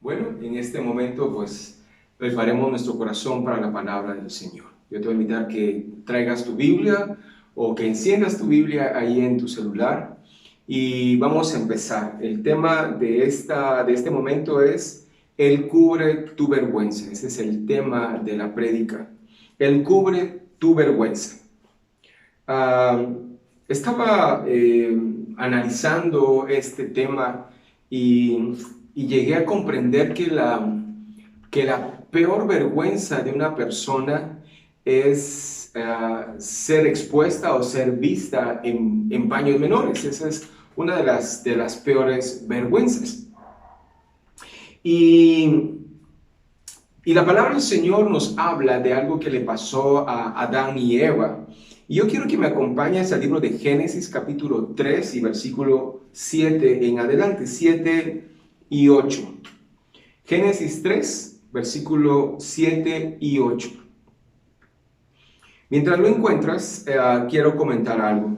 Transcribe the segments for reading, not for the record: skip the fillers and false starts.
Bueno, en este momento pues preparemos nuestro corazón para la palabra del Señor. Yo te voy a invitar que traigas tu Biblia o que enciendas tu Biblia ahí en tu celular y vamos a empezar. El tema de este momento es Él cubre tu vergüenza. Ese es el tema de la prédica. Él cubre tu vergüenza. Ah, Estaba analizando este tema y llegué a comprender que la peor vergüenza de una persona es ser expuesta o ser vista en paños menores. Esa es una de las peores vergüenzas. Y, y la palabra del Señor nos habla de algo que le pasó a Adán y Eva. Y yo quiero que me acompañes al libro de Génesis capítulo 3 y versículo 7 en adelante, 7 y 8. Génesis 3, versículo 7 y 8. Mientras lo encuentras, quiero comentar algo.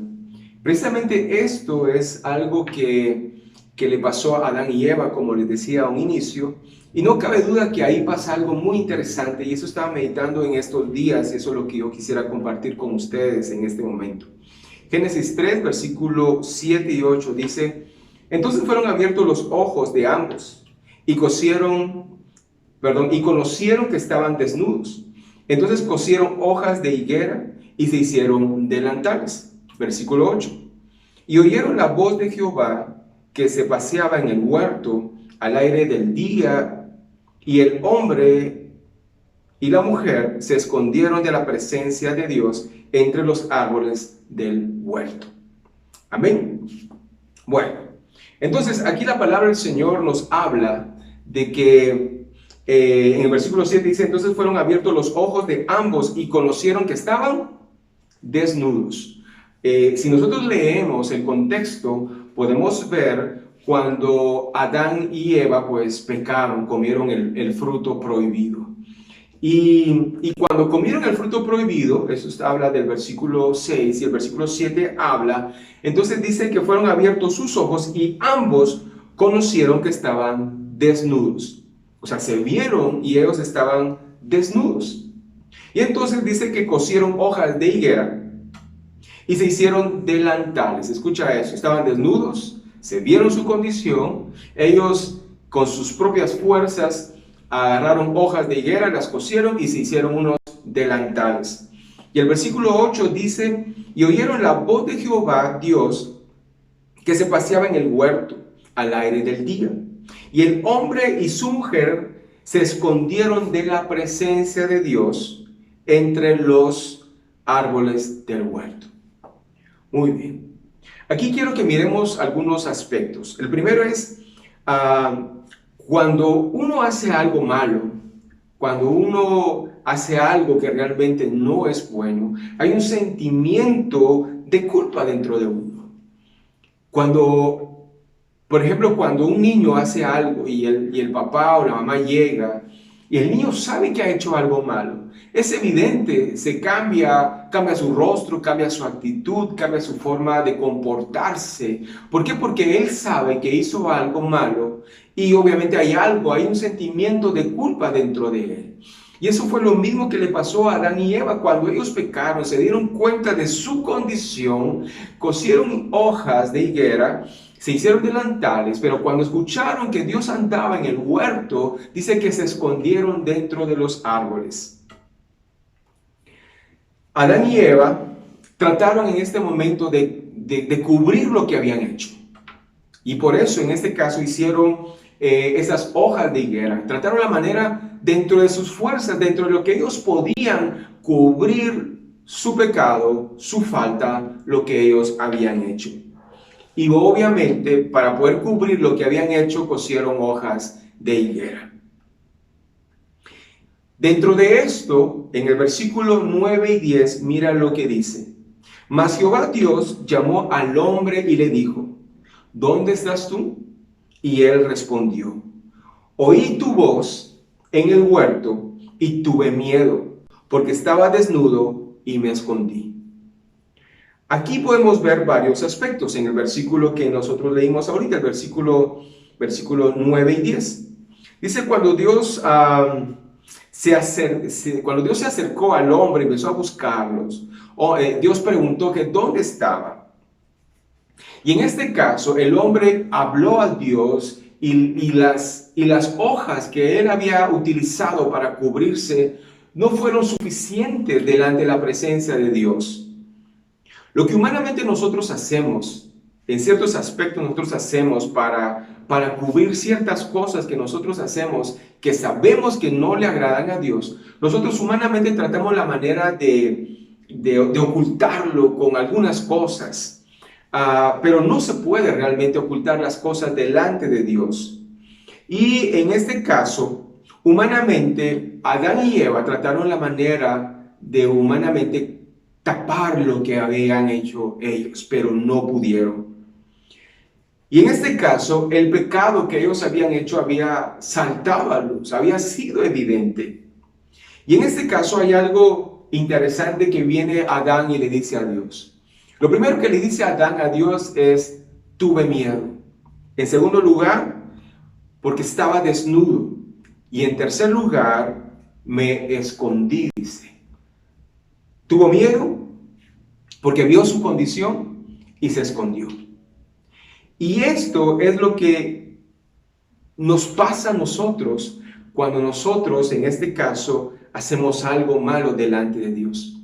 Precisamente esto es algo que le pasó a Adán y Eva, como les decía a un inicio, y no cabe duda que ahí pasa algo muy interesante, y eso estaba meditando en estos días, y eso es lo que yo quisiera compartir con ustedes en este momento. Génesis 3, versículo 7 y 8 dice: Entonces fueron abiertos los ojos de ambos, y conocieron que estaban desnudos. Entonces cosieron hojas de higuera y se hicieron delantales. Versículo 8. Y oyeron la voz de Jehová que se paseaba en el huerto al aire del día, y el hombre y la mujer se escondieron de la presencia de Dios entre los árboles del huerto. Amén. Bueno, entonces aquí la palabra del Señor nos habla de que en el versículo 7 dice: entonces fueron abiertos los ojos de ambos y conocieron que estaban desnudos. Si nosotros leemos el contexto, podemos ver cuando Adán y Eva pues pecaron, comieron el fruto prohibido. Y cuando comieron el fruto prohibido, eso habla del versículo 6 y el versículo 7 habla, entonces dice que fueron abiertos sus ojos y ambos conocieron que estaban desnudos. O sea, se vieron y ellos estaban desnudos. Y entonces dice que cosieron hojas de higuera y se hicieron delantales. Escucha eso, estaban desnudos, se vieron su condición, ellos con sus propias fuerzas agarraron hojas de higuera, las cosieron y se hicieron unos delantales. Y el versículo 8 dice: y oyeron la voz de Jehová Dios que se paseaba en el huerto al aire del día. Y el hombre y su mujer se escondieron de la presencia de Dios entre los árboles del huerto. Muy bien. Aquí quiero que miremos algunos aspectos. El primero es cuando uno hace algo malo, cuando uno hace algo que realmente no es bueno, hay un sentimiento de culpa dentro de uno. Por ejemplo, cuando un niño hace algo y el papá o la mamá llega y el niño sabe que ha hecho algo malo, es evidente, cambia su rostro, cambia su actitud, cambia su forma de comportarse. ¿Por qué? Porque él sabe que hizo algo malo y obviamente hay un sentimiento de culpa dentro de él. Y eso fue lo mismo que le pasó a Adán y Eva cuando ellos pecaron, se dieron cuenta de su condición, cosieron hojas de higuera, se hicieron delantales, pero cuando escucharon que Dios andaba en el huerto, dice que se escondieron dentro de los árboles. Adán y Eva trataron en este momento de cubrir lo que habían hecho. Y por eso en este caso hicieron esas hojas de higuera. Trataron la manera dentro de sus fuerzas, dentro de lo que ellos podían, cubrir su pecado, su falta, lo que ellos habían hecho. Y obviamente para poder cubrir lo que habían hecho, cosieron hojas de higuera. Dentro de esto, en el versículo 9 y 10, mira lo que dice. Mas Jehová Dios llamó al hombre y le dijo: ¿dónde estás tú? Y él respondió: oí tu voz en el huerto y tuve miedo, porque estaba desnudo y me escondí. Aquí podemos ver varios aspectos en el versículo que nosotros leímos ahorita, el versículo 9 y 10. Dice cuando Dios, cuando Dios se acercó al hombre y empezó a buscarlos, Dios preguntó que dónde estaba. Y en este caso el hombre habló a Dios y las hojas que él había utilizado para cubrirse no fueron suficientes delante de la presencia de Dios. Lo que humanamente nosotros hacemos, en ciertos aspectos nosotros hacemos para cubrir ciertas cosas que nosotros hacemos que sabemos que no le agradan a Dios, nosotros humanamente tratamos la manera de ocultarlo con algunas cosas. Pero no se puede realmente ocultar las cosas delante de Dios. Y en este caso, humanamente, Adán y Eva trataron la manera de humanamente tapar lo que habían hecho ellos, pero no pudieron. Y en este caso, el pecado que ellos habían hecho había saltado a luz, había sido evidente. Y en este caso hay algo interesante que viene Adán y le dice a Dios. Lo primero que le dice Adán a Dios es, tuve miedo. En segundo lugar, porque estaba desnudo. Y en tercer lugar, me escondí, dice. Tuvo miedo porque vio su condición y se escondió. Y esto es lo que nos pasa a nosotros cuando nosotros, en este caso, hacemos algo malo delante de Dios.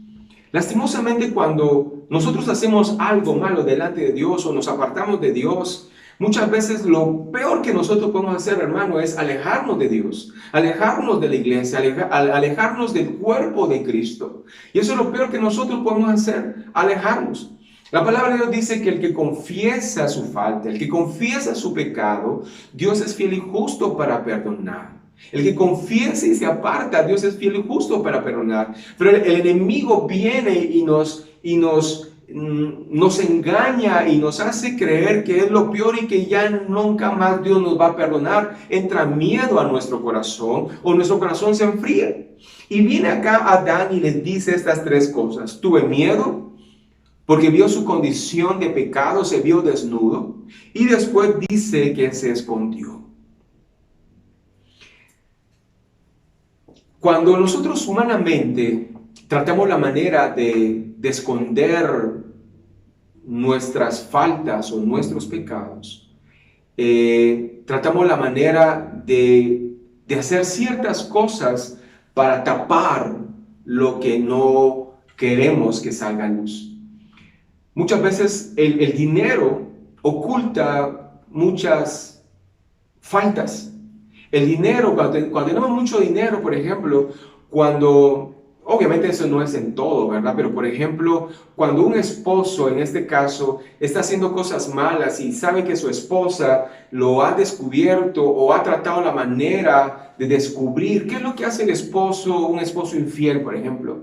Lastimosamente, cuando nosotros hacemos algo malo delante de Dios o nos apartamos de Dios, muchas veces lo peor que nosotros podemos hacer, hermano, es alejarnos de Dios, alejarnos de la iglesia, alejarnos del cuerpo de Cristo. Y eso es lo peor que nosotros podemos hacer, alejarnos. La palabra de Dios dice que el que confiesa su falta, el que confiesa su pecado, Dios es fiel y justo para perdonar. El que confiesa y se aparta, Dios es fiel y justo para perdonar. Pero el enemigo viene y nos engaña y nos hace creer que es lo peor y que ya nunca más Dios nos va a perdonar. Entra miedo a nuestro corazón o nuestro corazón se enfría. Y viene acá Adán y les dice estas tres cosas. Tuve miedo porque vio su condición de pecado, se vio desnudo. Y después dice que se escondió. Cuando nosotros humanamente tratamos la manera de esconder nuestras faltas o nuestros pecados, tratamos la manera de hacer ciertas cosas para tapar lo que no queremos que salga a luz. Muchas veces el dinero oculta muchas faltas. El dinero, cuando tenemos mucho dinero, por ejemplo, obviamente eso no es en todo, ¿verdad? Pero por ejemplo, cuando un esposo, en este caso, está haciendo cosas malas y sabe que su esposa lo ha descubierto o ha tratado la manera de descubrir, ¿qué es lo que hace el esposo, un esposo infiel, por ejemplo?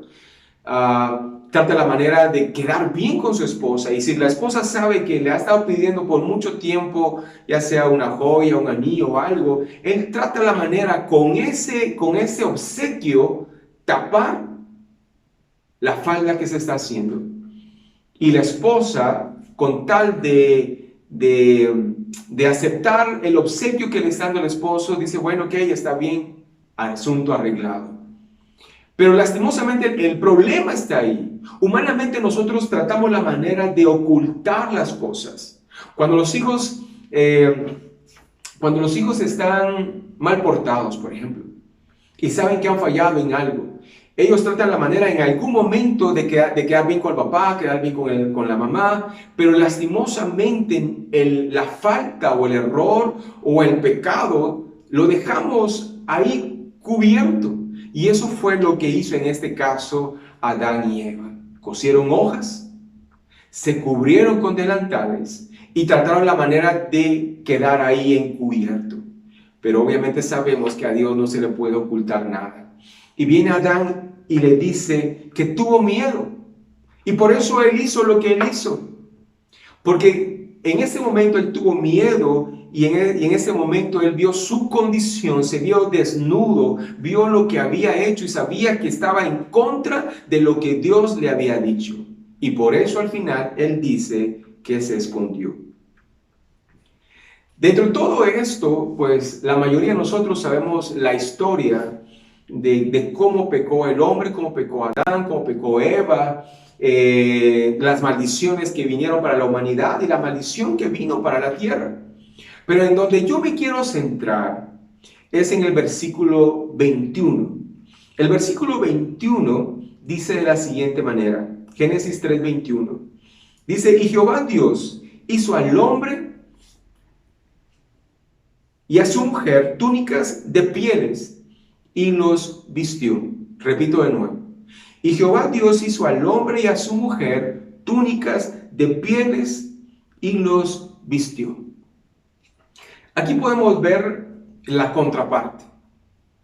Trata la manera de quedar bien con su esposa, y si la esposa sabe que le ha estado pidiendo por mucho tiempo, ya sea una joya, un anillo o algo, él trata la manera con ese obsequio tapar la falta que se está haciendo. Y la esposa, con tal de aceptar el obsequio que le está dando el esposo, dice, bueno, ok, está bien, asunto arreglado. Pero lastimosamente el problema está ahí. Humanamente nosotros tratamos la manera de ocultar las cosas. Cuando los hijos están mal portados, por ejemplo, y saben que han fallado en algo, ellos tratan la manera en algún momento de quedar bien con el papá, quedar bien con la mamá, pero lastimosamente la falta o el error o el pecado lo dejamos ahí cubierto. Y eso fue lo que hizo en este caso Adán y Eva. Cosieron hojas, se cubrieron con delantales y trataron la manera de quedar ahí encubierto. Pero obviamente sabemos que a Dios no se le puede ocultar nada. Y viene Adán y le dice que tuvo miedo. Y por eso él hizo lo que él hizo. Porque en ese momento él tuvo miedo. Y en ese momento él vio su condición, se vio desnudo, vio lo que había hecho y sabía que estaba en contra de lo que Dios le había dicho. Y por eso al final él dice que se escondió. Dentro de todo esto, pues la mayoría de nosotros sabemos la historia de cómo pecó el hombre, cómo pecó Adán, cómo pecó Eva, las maldiciones que vinieron para la humanidad y la maldición que vino para la tierra. Pero en donde yo me quiero centrar es en el versículo 21. El versículo 21 dice de la siguiente manera, Génesis 3:21. Dice, y Jehová Dios hizo al hombre y a su mujer túnicas de pieles y los vistió. Repito de nuevo. Y Jehová Dios hizo al hombre y a su mujer túnicas de pieles y los vistió. Aquí podemos ver la contraparte.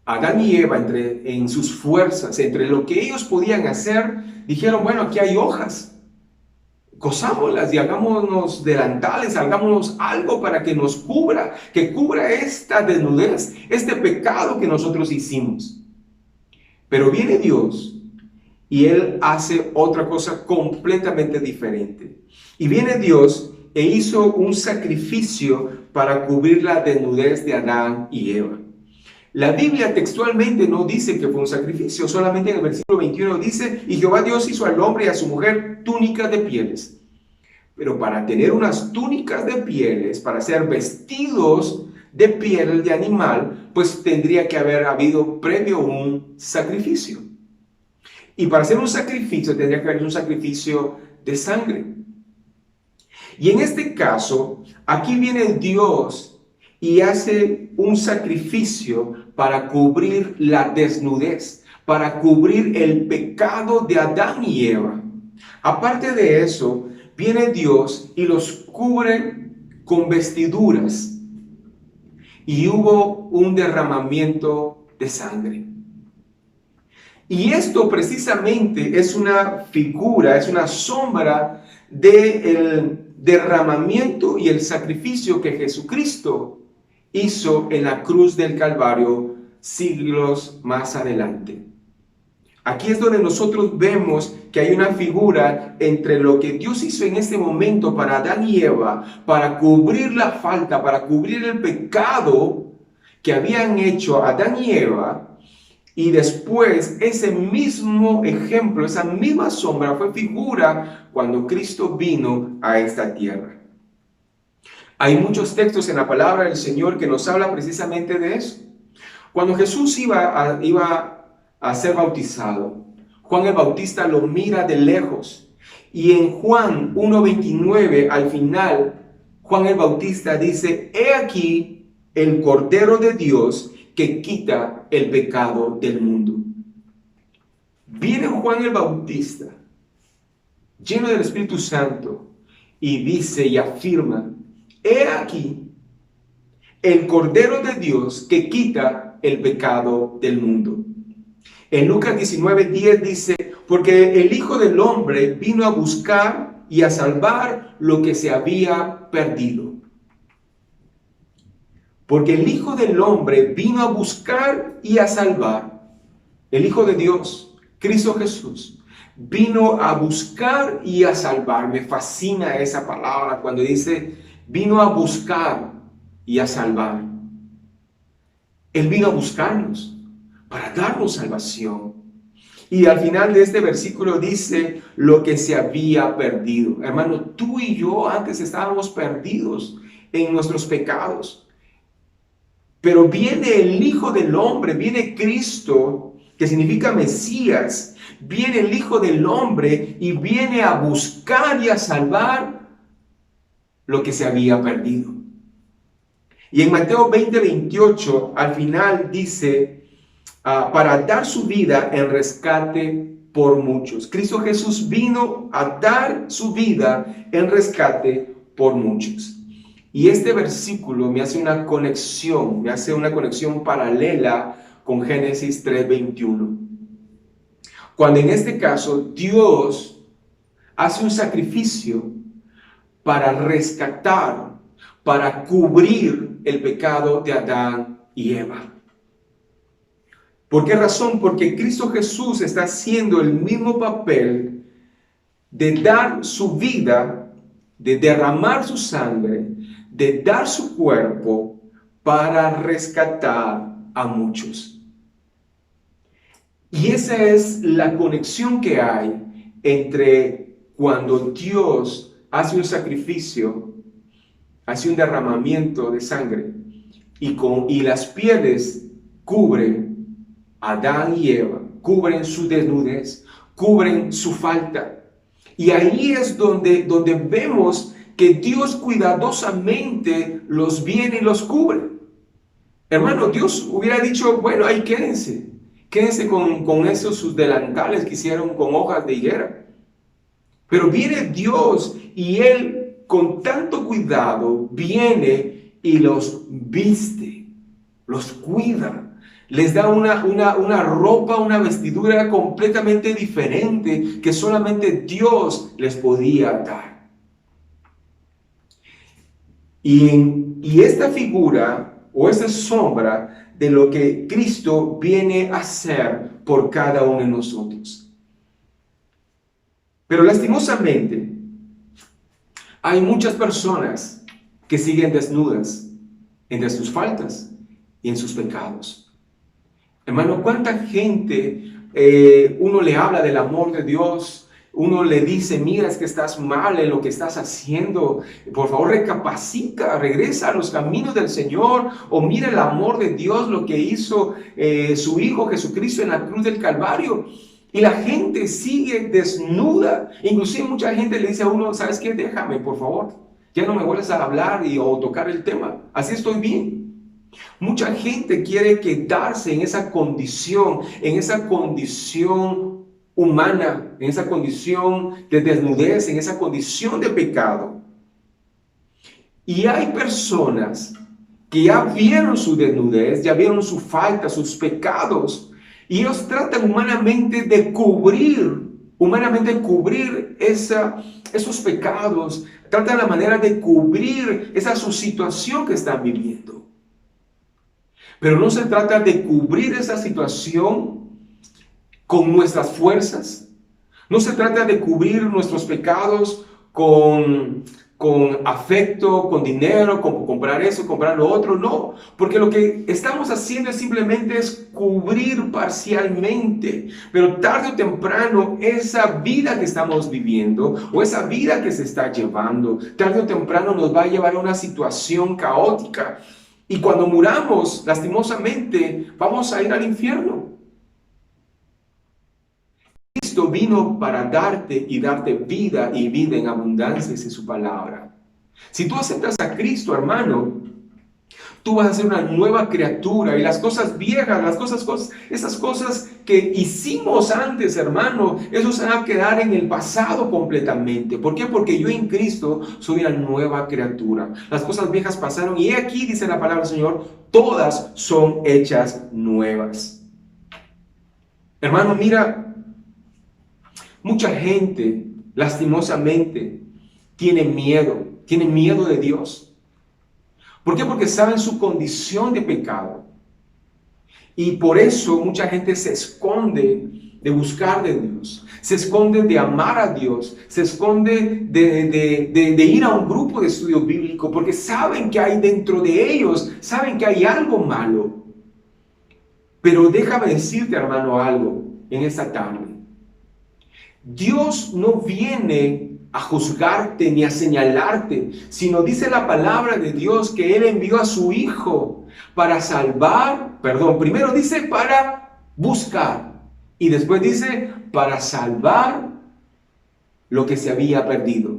Adán y Eva, en sus fuerzas, entre lo que ellos podían hacer, dijeron, bueno, aquí hay hojas, cosámoslas y hagámonos delantales, hagámonos algo para que nos cubra, que cubra esta desnudez, este pecado que nosotros hicimos. Pero viene Dios y Él hace otra cosa completamente diferente. Y viene Dios e hizo un sacrificio para cubrir la desnudez de Adán y Eva. La Biblia textualmente no dice que fue un sacrificio, solamente en el versículo 21 dice, y Jehová Dios hizo al hombre y a su mujer túnicas de pieles. Pero para tener unas túnicas de pieles, para ser vestidos de piel de animal, pues tendría que haber habido previo un sacrificio. Y para hacer un sacrificio tendría que haber un sacrificio de sangre. Y en este caso, aquí viene Dios y hace un sacrificio para cubrir la desnudez, para cubrir el pecado de Adán y Eva. Aparte de eso, viene Dios y los cubre con vestiduras y hubo un derramamiento de sangre. Y esto precisamente es una figura, es una sombra del derramamiento y el sacrificio que Jesucristo hizo en la cruz del Calvario siglos más adelante. Aquí es donde nosotros vemos que hay una figura entre lo que Dios hizo en este momento para Adán y Eva, para cubrir la falta, para cubrir el pecado que habían hecho Adán y Eva, y después ese mismo ejemplo, esa misma sombra fue figura cuando Cristo vino a esta tierra. Hay muchos textos en la palabra del Señor que nos habla precisamente de eso. Cuando Jesús iba a ser bautizado, Juan el Bautista lo mira de lejos. Y en Juan 1:29, al final, Juan el Bautista dice, he aquí el Cordero de Dios que quita el pecado del mundo. Viene Juan el Bautista, lleno del Espíritu Santo, y dice y afirma, he aquí el Cordero de Dios que quita el pecado del mundo. En Lucas 19:10 dice, porque el Hijo del Hombre vino a buscar y a salvar lo que se había perdido. Porque el Hijo del Hombre vino a buscar y a salvar. El Hijo de Dios, Cristo Jesús, vino a buscar y a salvar. Me fascina esa palabra cuando dice, vino a buscar y a salvar. Él vino a buscarnos para darnos salvación. Y al final de este versículo dice lo que se había perdido. Hermano, tú y yo antes estábamos perdidos en nuestros pecados. Pero viene el Hijo del Hombre, viene Cristo, que significa Mesías. Viene el Hijo del Hombre y viene a buscar y a salvar lo que se había perdido. Y en Mateo 20:28 al final dice, para dar su vida en rescate por muchos. Cristo Jesús vino a dar su vida en rescate por muchos. Y este versículo me hace una conexión paralela con Génesis 3:21. Cuando en este caso Dios hace un sacrificio para rescatar, para cubrir el pecado de Adán y Eva. ¿Por qué razón? Porque Cristo Jesús está haciendo el mismo papel de dar su vida, de derramar su sangre, de dar su cuerpo para rescatar a muchos. Y esa es la conexión que hay entre cuando Dios hace un sacrificio, hace un derramamiento de sangre y las pieles cubren a Adán y Eva, cubren su desnudez, cubren su falta. Y ahí es donde vemos que Dios cuidadosamente los viene y los cubre. Hermano, Dios hubiera dicho, bueno, ahí quédense con esos sus delantales que hicieron con hojas de higuera. Pero viene Dios y Él con tanto cuidado viene y los viste, los cuida, les da una ropa, una vestidura completamente diferente que solamente Dios les podía dar. Y esta figura o esta sombra de lo que Cristo viene a hacer por cada uno de nosotros. Pero lastimosamente, hay muchas personas que siguen desnudas entre sus faltas y en sus pecados. Hermano, ¿cuánta gente uno le habla del amor de Dios? Uno le dice, mira, es que estás mal en lo que estás haciendo. Por favor, recapacita, regresa a los caminos del Señor. O mira el amor de Dios, lo que hizo su Hijo Jesucristo en la cruz del Calvario. Y la gente sigue desnuda. Inclusive mucha gente le dice a uno, ¿sabes qué? Déjame, por favor. Ya no me vuelves a hablar o tocar el tema. Así estoy bien. Mucha gente quiere quedarse en esa condición humana, en esa condición de desnudez, en esa condición de pecado. Y hay personas que ya vieron su desnudez, ya vieron su falta, sus pecados, y ellos tratan humanamente de cubrir esos pecados, tratan la manera de cubrir esa su situación que están viviendo. Pero no se trata de cubrir esa situación con nuestras fuerzas. No se trata de cubrir nuestros pecados con afecto, con dinero, con comprar eso, comprar lo otro. No, porque lo que estamos haciendo simplemente es cubrir parcialmente. Pero tarde o temprano esa vida que estamos viviendo o esa vida que se está llevando, tarde o temprano nos va a llevar a una situación caótica. Y cuando muramos, lastimosamente, vamos a ir al infierno. Cristo vino para darte y darte vida y vida en abundancia, es su palabra. Si tú aceptas a Cristo, hermano, tú vas a ser una nueva criatura y las cosas viejas, esas cosas que hicimos antes, hermano, eso se va a quedar en el pasado completamente. ¿Por qué? Porque yo en Cristo soy una nueva criatura. Las cosas viejas pasaron y aquí dice la palabra del Señor, todas son hechas nuevas. Hermano, mira, mucha gente, lastimosamente, tiene miedo de Dios. ¿Por qué? Porque saben su condición de pecado. Y por eso mucha gente se esconde de buscar de Dios. Se esconde de amar a Dios. Se esconde de ir a un grupo de estudio bíblico. Porque saben que hay dentro de ellos, saben que hay algo malo. Pero déjame decirte, hermano, algo en esta tarde. Dios no viene a juzgarte ni a señalarte, sino dice la palabra de Dios que Él envió a su Hijo para primero dice para buscar y después dice para salvar lo que se había perdido.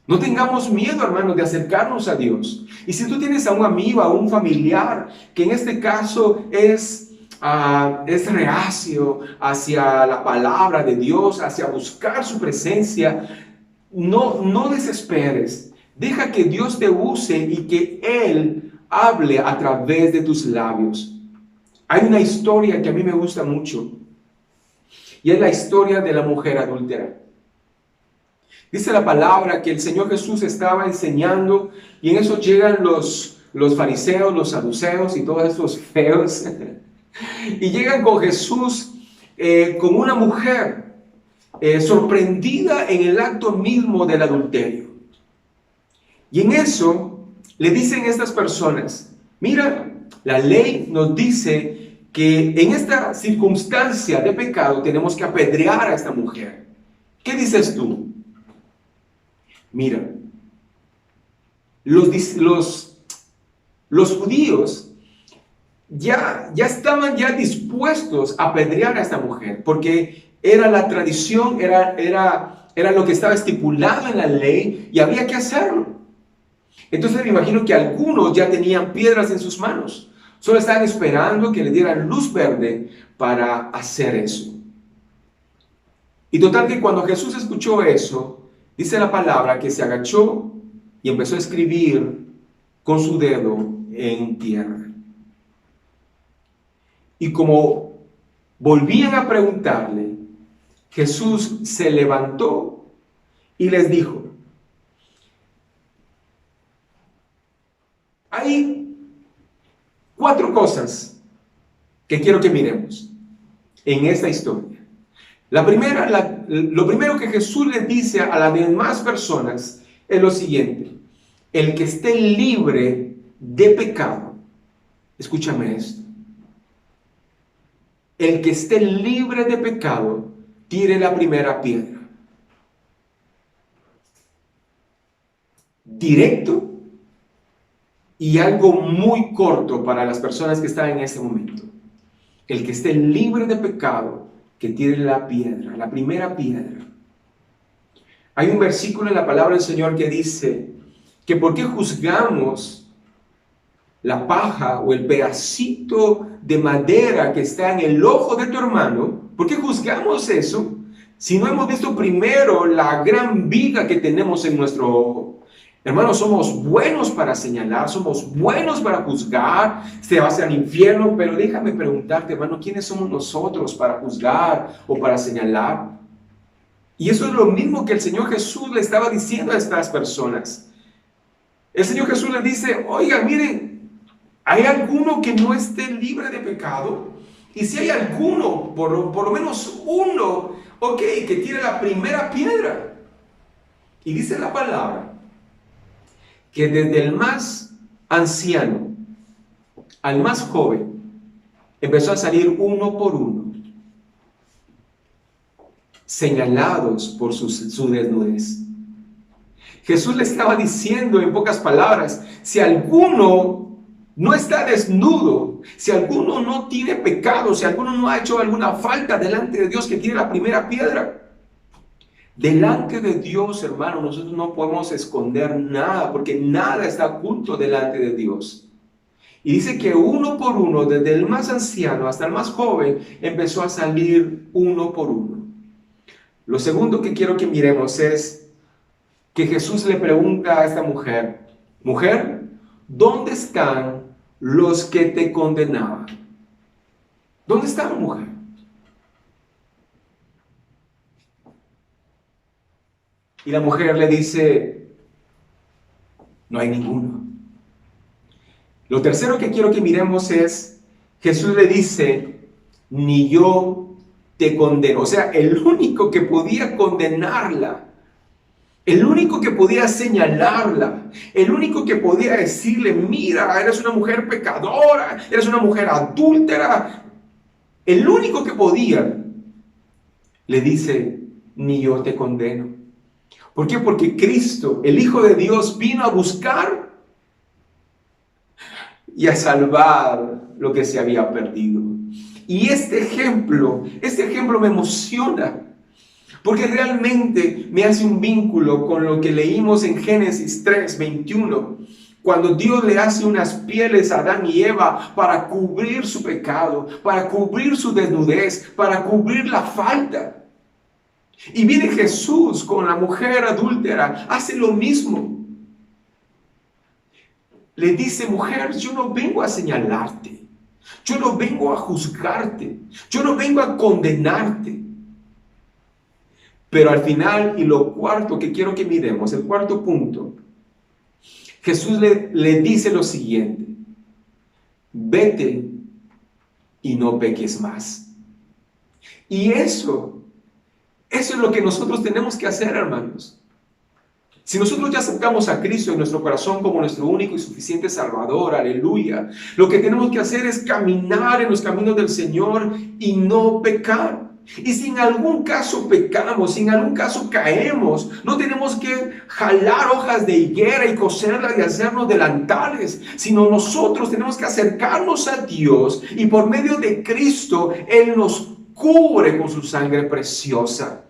No tengamos miedo, hermanos, de acercarnos a Dios. Y si tú tienes a un amigo, a un familiar, que en este caso es reacio hacia la palabra de Dios, hacia buscar su presencia, no desesperes. Deja que Dios te use y que Él hable a través de tus labios. Hay una historia que a mí me gusta mucho y es la historia de la mujer adúltera. Dice la palabra que el Señor Jesús estaba enseñando y en eso llegan los fariseos, los saduceos y todos esos feos y llegan con Jesús con una mujer sorprendida en el acto mismo del adulterio. Y en eso le dicen estas personas, mira, la ley nos dice que en esta circunstancia de pecado tenemos que apedrear a esta mujer. ¿Qué dices tú? Mira, los judíos ya estaban ya dispuestos a apedrear a esta mujer, porque era la tradición, era lo que estaba estipulado en la ley y había que hacerlo. Entonces me imagino que algunos ya tenían piedras en sus manos, solo estaban esperando que le dieran luz verde para hacer eso. Y total que cuando Jesús escuchó eso, dice la palabra que se agachó y empezó a escribir con su dedo en tierra. Y como volvían a preguntarle, Jesús se levantó y les dijo, hay 4 cosas que quiero que miremos en esta historia. La primera, lo primero que Jesús le dice a las demás personas es lo siguiente: el que esté libre de pecado, escúchame esto, el que esté libre de pecado, tire la primera piedra. Directo y algo muy corto para las personas que están en ese momento. El que esté libre de pecado, que tire la piedra, la primera piedra. Hay un versículo en la palabra del Señor que dice que ¿por qué juzgamos la paja o el pedacito de madera que está en el ojo de tu hermano? ¿Por qué juzgamos eso si no hemos visto primero la gran viga que tenemos en nuestro ojo? Hermanos, somos buenos para señalar, somos buenos para juzgar, se va hacia el infierno, pero déjame preguntarte, hermano, ¿quiénes somos nosotros para juzgar o para señalar? Y eso es lo mismo que el Señor Jesús le estaba diciendo a estas personas. El Señor Jesús les dice, oigan, miren, ¿hay alguno que no esté libre de pecado? Y si hay alguno, por lo menos uno, ok, que tire la primera piedra. Y dice la palabra que desde el más anciano al más joven empezó a salir uno por uno, señalados por su desnudez. Jesús le estaba diciendo en pocas palabras, si alguno no está desnudo, si alguno no tiene pecado, si alguno no ha hecho alguna falta delante de Dios, que tire la primera piedra. Delante de Dios, hermano, nosotros no podemos esconder nada, porque nada está oculto delante de Dios. Y dice que uno por uno, desde el más anciano hasta el más joven, empezó a salir uno por uno. Lo segundo que quiero que miremos es que Jesús le pregunta a esta mujer, mujer, ¿dónde están los que te condenaban? ¿Dónde están, mujer? Y la mujer le dice, no hay ninguno. Lo tercero que quiero que miremos es, Jesús le dice, ni yo te condeno. O sea, el único que podía condenarla, el único que podía señalarla, el único que podía decirle, mira, eres una mujer pecadora, eres una mujer adúltera, el único que podía, le dice, ni yo te condeno. ¿Por qué? Porque Cristo, el Hijo de Dios, vino a buscar y a salvar lo que se había perdido. Y este ejemplo me emociona, porque realmente me hace un vínculo con lo que leímos en Génesis 3:21, cuando Dios le hace unas pieles a Adán y Eva para cubrir su pecado, para cubrir su desnudez, para cubrir la falta. Y viene Jesús con la mujer adúltera, hace lo mismo. Le dice, mujer, yo no vengo a señalarte, yo no vengo a juzgarte, yo no vengo a condenarte. Pero al final, y lo cuarto que quiero que miremos, el cuarto punto, Jesús le dice lo siguiente, vete y no peques más. Y eso es lo que nosotros tenemos que hacer, hermanos. Si nosotros ya aceptamos a Cristo en nuestro corazón como nuestro único y suficiente Salvador, aleluya, lo que tenemos que hacer es caminar en los caminos del Señor y no pecar. Y si en algún caso pecamos, si en algún caso caemos, no tenemos que jalar hojas de higuera y coserlas y hacernos delantales, sino nosotros tenemos que acercarnos a Dios y por medio de Cristo, Él nos cubre con su sangre preciosa.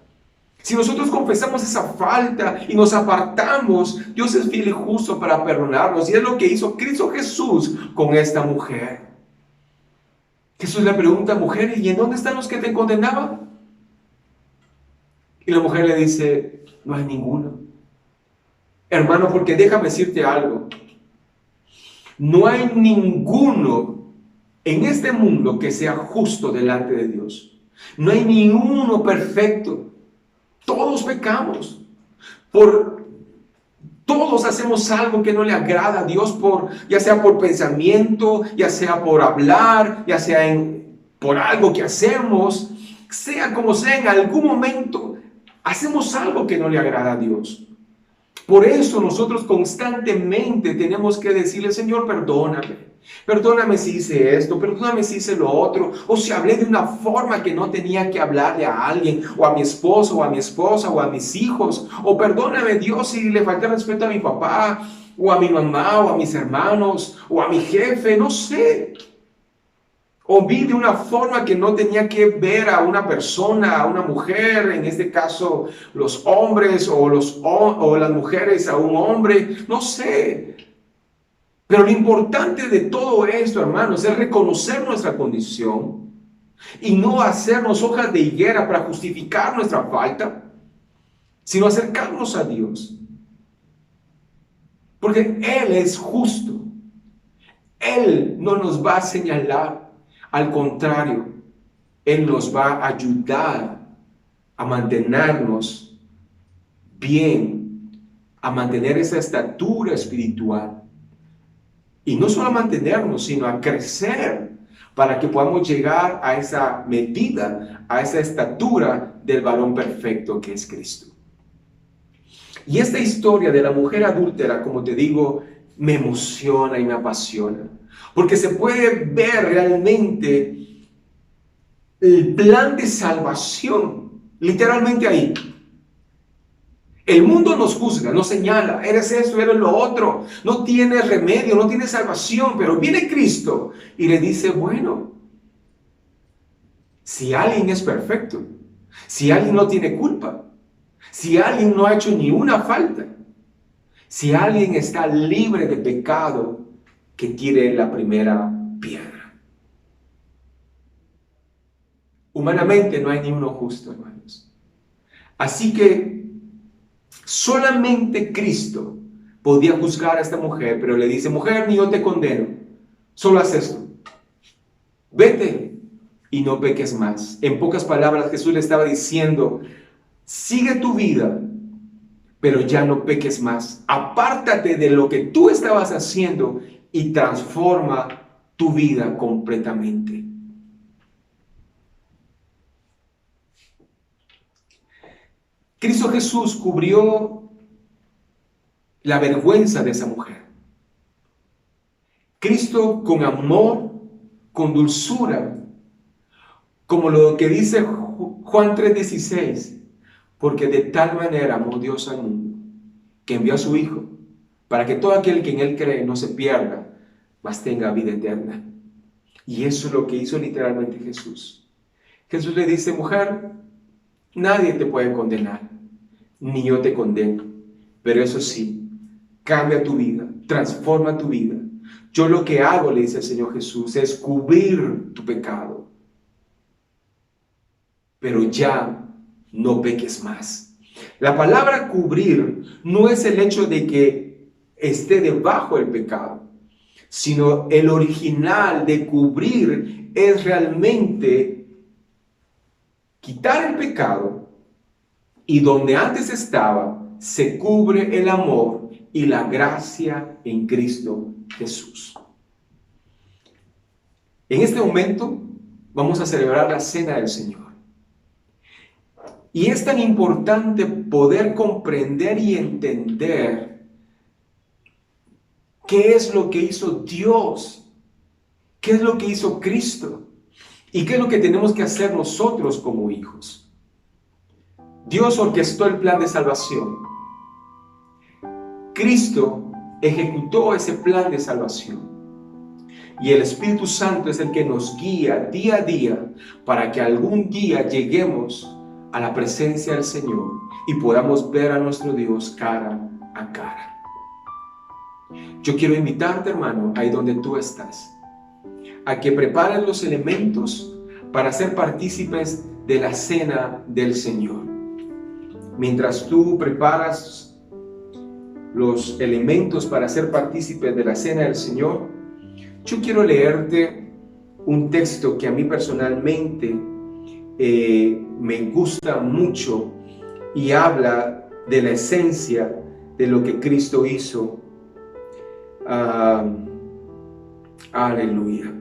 Si nosotros confesamos esa falta y nos apartamos, Dios es fiel y justo para perdonarnos. Y es lo que hizo Cristo Jesús con esta mujer. Jesús le pregunta, mujer, ¿y en dónde están los que te condenaban? Y la mujer le dice, no hay ninguno. Hermano, porque déjame decirte algo. No hay ninguno en este mundo que sea justo delante de Dios. No hay ninguno perfecto. Todos pecamos. Todos hacemos algo que no le agrada a Dios, ya sea por pensamiento, ya sea por hablar, ya sea por algo que hacemos, sea como sea, en algún momento hacemos algo que no le agrada a Dios. Por eso nosotros constantemente tenemos que decirle, Señor, perdóname. Perdóname si hice esto, perdóname si hice lo otro, o si hablé de una forma que no tenía que hablarle a alguien, o a mi esposo, o a mi esposa, o a mis hijos, o perdóname Dios si le falté respeto a mi papá, o a mi mamá, o a mis hermanos, o a mi jefe, no sé. O vi de una forma que no tenía que ver a una persona, a una mujer, en este caso los hombres, o las mujeres a un hombre, no sé. Pero lo importante de todo esto, hermanos, es reconocer nuestra condición y no hacernos hojas de higuera para justificar nuestra falta, sino acercarnos a Dios. Porque Él es justo. Él no nos va a señalar. Al contrario, Él nos va a ayudar a mantenernos bien, a mantener esa estatura espiritual. Y no solo a mantenernos, sino a crecer para que podamos llegar a esa medida, a esa estatura del varón perfecto que es Cristo. Y esta historia de la mujer adúltera, como te digo, me emociona y me apasiona. Porque se puede ver realmente el plan de salvación, literalmente ahí. El mundo nos juzga, nos señala, eres esto, eres lo otro, no tienes remedio, no tienes salvación, pero viene Cristo y le dice, bueno, si alguien es perfecto, si alguien no tiene culpa, si alguien no ha hecho ni una falta, si alguien está libre de pecado, que tire la primera piedra. Humanamente no hay ni uno justo, hermanos. Así que solamente Cristo podía juzgar a esta mujer, pero le dice, mujer, ni yo te condeno, solo haz esto, vete y no peques más. En pocas palabras, Jesús le estaba diciendo, sigue tu vida, pero ya no peques más. Apártate de lo que tú estabas haciendo y transforma tu vida completamente. Cristo Jesús cubrió la vergüenza de esa mujer. Cristo con amor, con dulzura, como lo que dice Juan 3:16, porque de tal manera amó Dios al mundo, que envió a su Hijo, para que todo aquel que en Él cree no se pierda, mas tenga vida eterna. Y eso es lo que hizo literalmente Jesús. Jesús le dice, mujer, nadie te puede condenar, ni yo te condeno, pero eso sí, cambia tu vida, transforma tu vida. Yo lo que hago, le dice el Señor Jesús, es cubrir tu pecado, pero ya no peques más. La palabra cubrir no es el hecho de que esté debajo del pecado, sino el original de cubrir es realmente quitar el pecado y donde antes estaba se cubre el amor y la gracia en Cristo Jesús. En este momento vamos a celebrar la Cena del Señor. Y es tan importante poder comprender y entender qué es lo que hizo Dios, qué es lo que hizo Cristo y qué es lo que tenemos que hacer nosotros como hijos. Dios orquestó el plan de salvación. Cristo ejecutó ese plan de salvación. Y el Espíritu Santo es el que nos guía día a día para que algún día lleguemos a la presencia del Señor y podamos ver a nuestro Dios cara a cara. Yo quiero invitarte, hermano, ahí donde tú estás, a que prepares los elementos para ser partícipes de la cena del Señor. Mientras tú preparas los elementos para ser partícipes de la cena del Señor, yo quiero leerte un texto que a mí personalmente me gusta mucho y habla de la esencia de lo que Cristo hizo. Aleluya.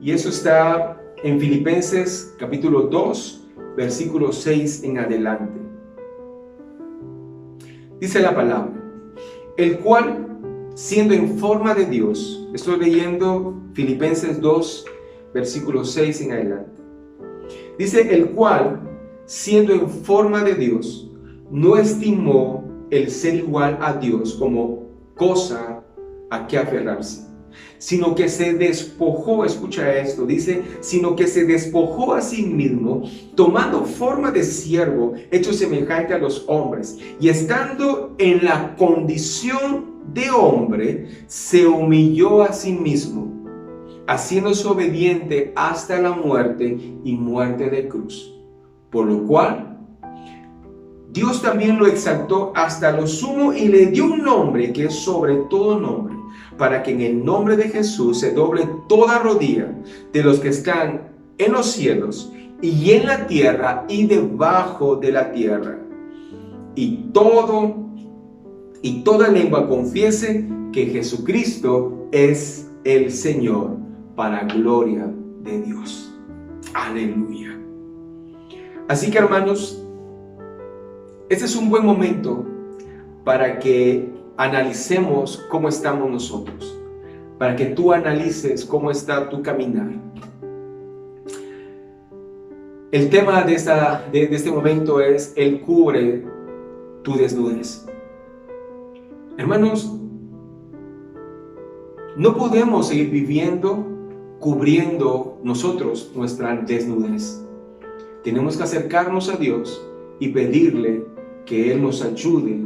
Y eso está en Filipenses capítulo 2, versículo 6 en adelante. Dice la palabra: el cual, siendo en forma de Dios, estoy leyendo Filipenses 2, versículo 6 en adelante. Dice: el cual, siendo en forma de Dios, no estimó el ser igual a Dios como cosa a que aferrarse, sino que se despojó, escucha esto, dice, sino que se despojó a sí mismo, tomando forma de siervo, hecho semejante a los hombres, y estando en la condición de hombre, se humilló a sí mismo, haciéndose obediente hasta la muerte y muerte de cruz. Por lo cual, Dios también lo exaltó hasta lo sumo y le dio un nombre que es sobre todo nombre, para que en el nombre de Jesús se doble toda rodilla de los que están en los cielos y en la tierra y debajo de la tierra, y toda lengua confiese que Jesucristo es el Señor, para gloria de Dios. Aleluya. Así que, hermanos, este es un buen momento para que analicemos cómo estamos nosotros, para que tú analices cómo está tu caminar. El tema de este momento es: Él cubre tu desnudez. Hermanos, no podemos seguir viviendo cubriendo nosotros nuestra desnudez. Tenemos que acercarnos a Dios y pedirle que Él nos ayude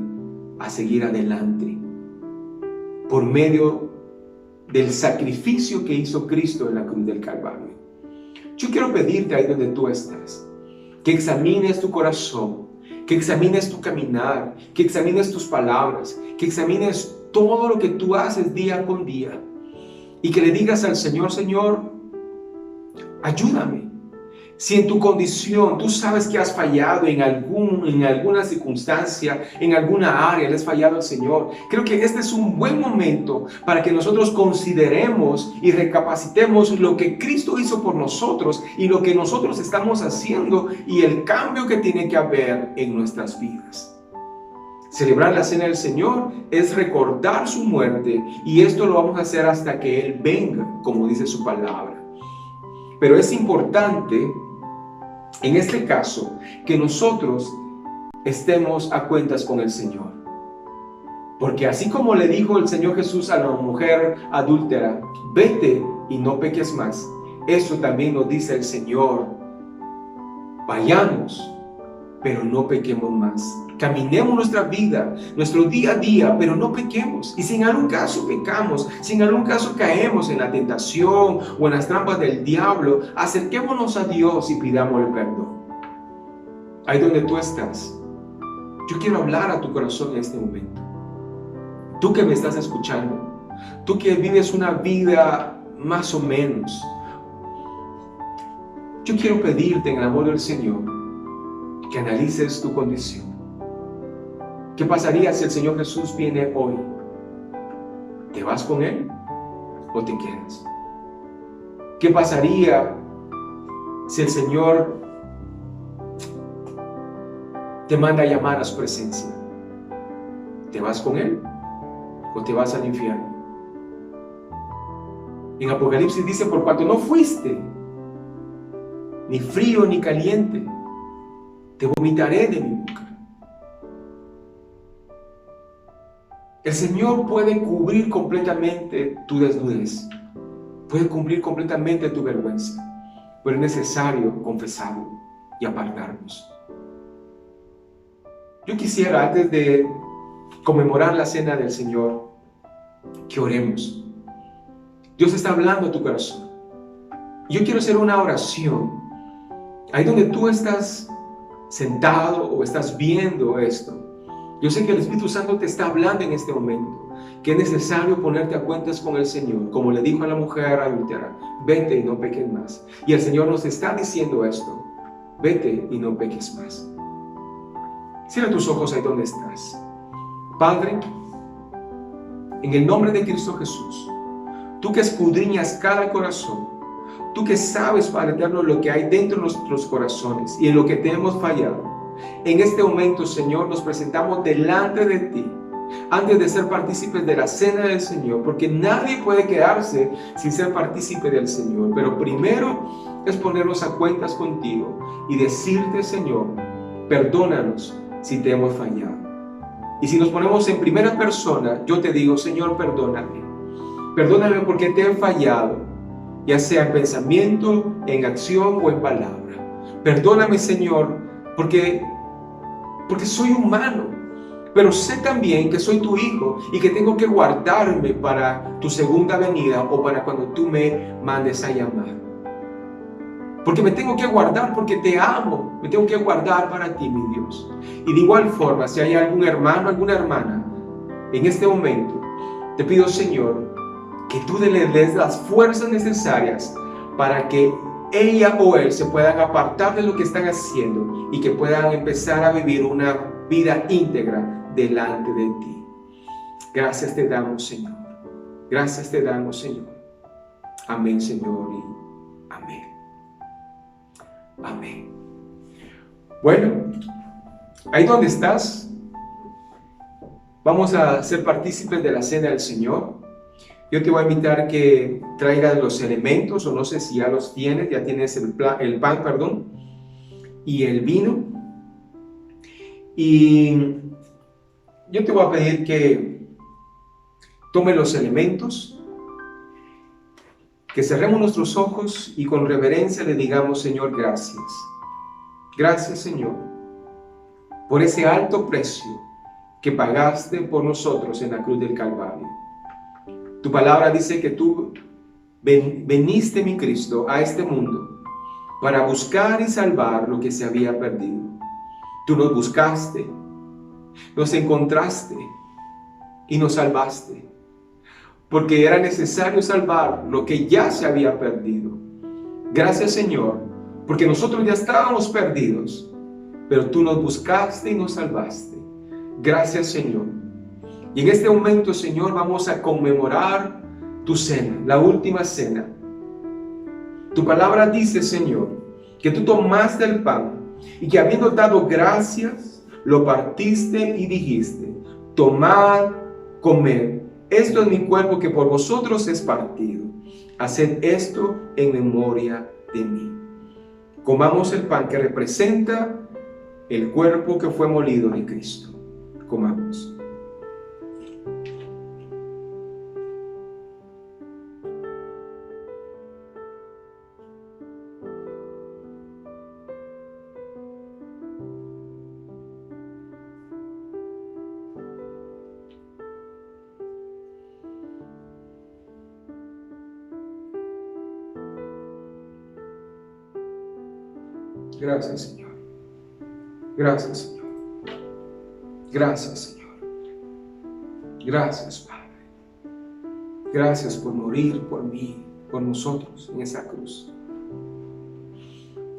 a seguir adelante por medio del sacrificio que hizo Cristo en la cruz del Calvario. Yo quiero pedirte ahí donde tú estás, que examines tu corazón, que examines tu caminar, que examines tus palabras, que examines todo lo que tú haces día con día y que le digas al Señor: Señor, ayúdame. Si en tu condición tú sabes que has fallado en alguna circunstancia, en alguna área, le has fallado al Señor, creo que este es un buen momento para que nosotros consideremos y recapacitemos lo que Cristo hizo por nosotros y lo que nosotros estamos haciendo y el cambio que tiene que haber en nuestras vidas. Celebrar la cena del Señor es recordar su muerte, y esto lo vamos a hacer hasta que Él venga, como dice su palabra. Pero es importante, en este caso, que nosotros estemos a cuentas con el Señor. Porque así como le dijo el Señor Jesús a la mujer adúltera: vete y no peques más, eso también nos dice el Señor: vayamos, pero no pequemos más. Caminemos nuestra vida, nuestro día a día, pero no pequemos. Y si en algún caso pecamos, si en algún caso caemos en la tentación o en las trampas del diablo, acerquémonos a Dios y pidámosle perdón. Ahí donde tú estás, yo quiero hablar a tu corazón en este momento. Tú que me estás escuchando, tú que vives una vida más o menos, yo quiero pedirte en el amor del Señor que analices tu condición. ¿Qué pasaría si el Señor Jesús viene hoy? ¿Te vas con Él o te quedas? ¿Qué pasaría Si el Señor te manda a llamar a su presencia, ¿te vas con Él o te vas al infierno? En Apocalipsis dice, por cuanto no fuiste ni frío ni caliente, te vomitaré de mi boca. El Señor puede cubrir completamente tu desnudez, puede cubrir completamente tu vergüenza, pero es necesario confesarlo y apartarnos. Yo quisiera, antes de conmemorar la cena del Señor, que oremos. Dios está hablando a tu corazón. Yo quiero hacer una oración. Ahí donde tú estás sentado o estás viendo esto, yo sé que el Espíritu Santo te está hablando en este momento, que es necesario ponerte a cuentas con el Señor. Como le dijo a la mujer adúltera, vete y no peques más. Y el Señor nos está diciendo esto, vete y no peques más. Cierra tus ojos ahí donde estás. Padre, en el nombre de Cristo Jesús, tú que escudriñas cada corazón, tú que sabes, Padre eterno, lo que hay dentro de nuestros corazones y en lo que te hemos fallado, en este momento, Señor, nos presentamos delante de ti, antes de ser partícipes de la cena del Señor, porque nadie puede quedarse sin ser partícipe del Señor, pero primero es ponernos a cuentas contigo y decirte, Señor, perdónanos si te hemos fallado. Y si nos ponemos en primera persona, yo te digo, Señor, perdóname. Perdóname porque te he fallado, ya sea en pensamiento, en acción o en palabra. Perdóname, Señor, porque soy humano, pero sé también que soy tu hijo y que tengo que guardarme para tu segunda venida o para cuando tú me mandes a llamar. Porque me tengo que guardar porque te amo, me tengo que guardar para ti, mi Dios. Y de igual forma, si hay algún hermano, alguna hermana, en este momento, te pido, Señor, que tú le des las fuerzas necesarias para que ella o él se puedan apartar de lo que están haciendo y que puedan empezar a vivir una vida íntegra delante de ti. Gracias te damos, Señor. Gracias te damos, Señor. Amén, Señor, y amén. Amén. Bueno, ahí donde estás, vamos a ser partícipes de la cena del Señor. Yo te voy a invitar que traigas los elementos, o no sé si ya los tienes, ya tienes el pan, y el vino. Y yo te voy a pedir que tome los elementos, que cerremos nuestros ojos y con reverencia le digamos, Señor, gracias. Gracias, Señor, por ese alto precio que pagaste por nosotros en la cruz del Calvario. Tu palabra dice que tú veniste, mi Cristo, a este mundo para buscar y salvar lo que se había perdido. Tú nos buscaste, nos encontraste y nos salvaste, porque era necesario salvar lo que ya se había perdido. Gracias, Señor, porque nosotros ya estábamos perdidos, pero tú nos buscaste y nos salvaste. Gracias, Señor. Y en este momento, Señor, vamos a conmemorar tu cena, la última cena. Tu palabra dice, Señor, que tú tomaste el pan y que habiendo dado gracias, lo partiste y dijiste, tomad, comed, esto es mi cuerpo que por vosotros es partido. Haced esto en memoria de mí. Comamos el pan que representa el cuerpo que fue molido de Cristo. Comamos. Gracias, Señor. Gracias, Señor. Gracias, Señor. Gracias, Padre. Gracias por morir por mí, por nosotros en esa cruz.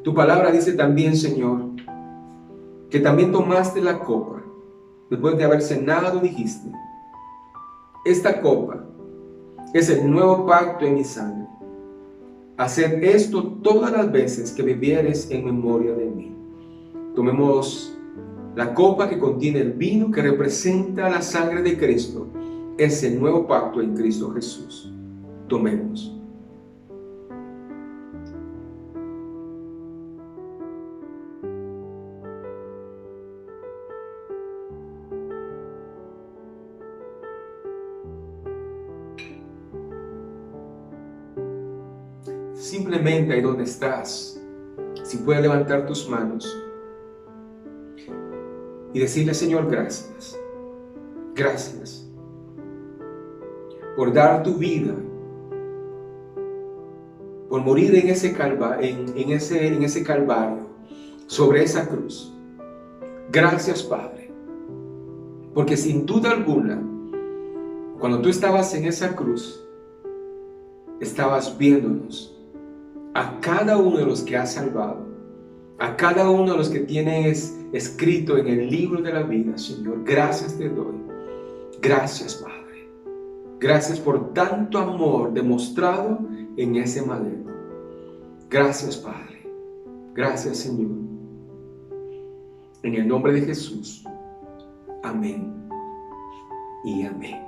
Tu palabra dice también, Señor, que también tomaste la copa. Después de haber cenado, dijiste, esta copa es el nuevo pacto en mi sangre. haced esto todas las veces que bebieres en memoria de mí. Tomemos la copa que contiene el vino que representa la sangre de Cristo, es el nuevo pacto en Cristo Jesús. Tomemos. Simplemente ahí donde estás, si puedes levantar tus manos y decirle: Señor, gracias. Gracias por dar tu vida, por morir en ese calvario, sobre esa cruz. Gracias, Padre, porque sin duda alguna, cuando tú estabas en esa cruz, estabas viéndonos a cada uno de los que has salvado, a cada uno de los que tienes escrito en el libro de la vida. Señor, gracias te doy. Gracias, Padre. Gracias por tanto amor demostrado en ese madero. Gracias, Padre. Gracias, Señor. En el nombre de Jesús. Amén y amén.